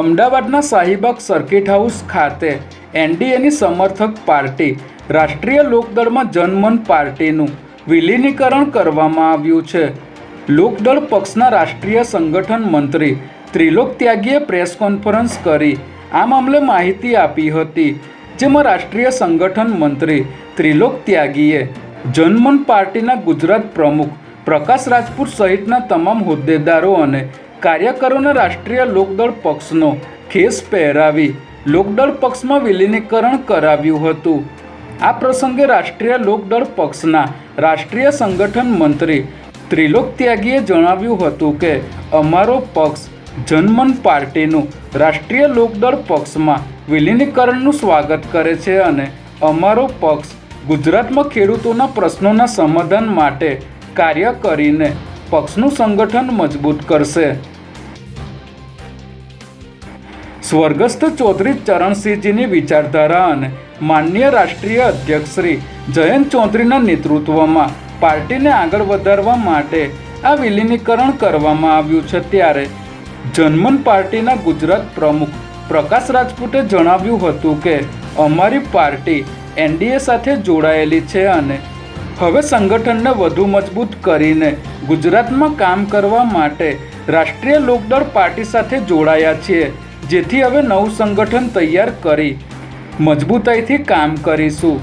અમદાવાદના Shahibaug circuit house ખાતે એનડીએની સમર્થક પાર્ટી રાષ્ટ્રીય લોકદળમાં જનમન પાર્ટીનું વિલીનીકરણ કરવામાં આવ્યું છે. લોકદળ પક્ષના રાષ્ટ્રીય સંગઠન મંત્રી ત્રિલોક ત્યાગીએ પ્રેસ કોન્ફરન્સ કરી આ મામલે માહિતી આપી હતી, જેમાં રાષ્ટ્રીય સંગઠન મંત્રી ત્રિલોક ત્યાગીએ જનમન પાર્ટીના ગુજરાત પ્રમુખ પ્રકાશ રાજપૂત સહિતના તમામ હોદ્દેદારો અને કાર્યકરોને રાષ્ટ્રીય લોકદળ પક્ષનો ખેસ પહેરાવી લોકદળ પક્ષમાં વિલીનીકરણ કરાવ્યું હતું. આ પ્રસંગે રાષ્ટ્રીય લોકદળ પક્ષના રાષ્ટ્રીય સંગઠન મંત્રી ત્રિલોક ત્યાગીએ જણાવ્યું હતું કે અમારો પક્ષ જનમન પાર્ટીનું રાષ્ટ્રીય લોકદળ પક્ષમાં વિલીનીકરણનું સ્વાગત કરે છે અને અમારો પક્ષ ગુજરાતમાં ખેડૂતોના પ્રશ્નોના સમાધાન માટે કાર્ય કરીને પક્ષનું સંગઠન મજબૂત કરશે. સ્વર્ગસ્થ ચૌધરી ચરણસિંહજીની વિચારધારા અને માનનીય રાષ્ટ્રીય અધ્યક્ષ શ્રી જયંત ચૌધરીના નેતૃત્વમાં પાર્ટીને આગળ વધારવા માટે આ વિલીનીકરણ કરવામાં આવ્યું છે. ત્યારે જનમન પાર્ટીના ગુજરાત પ્રમુખ પ્રકાશ રાજપૂતે જણાવ્યું હતું કે અમારી પાર્ટી એનડીએ સાથે જોડાયેલી છે અને હવે સંગઠનને વધુ મજબૂત કરીને ગુજરાતમાં કામ કરવા માટે રાષ્ટ્રીય લોકદળ પાર્ટી સાથે જોડાયા છીએ, જેથી હવે નવું સંગઠન તૈયાર કરી મજબૂતાઈથી કામ કરીશું.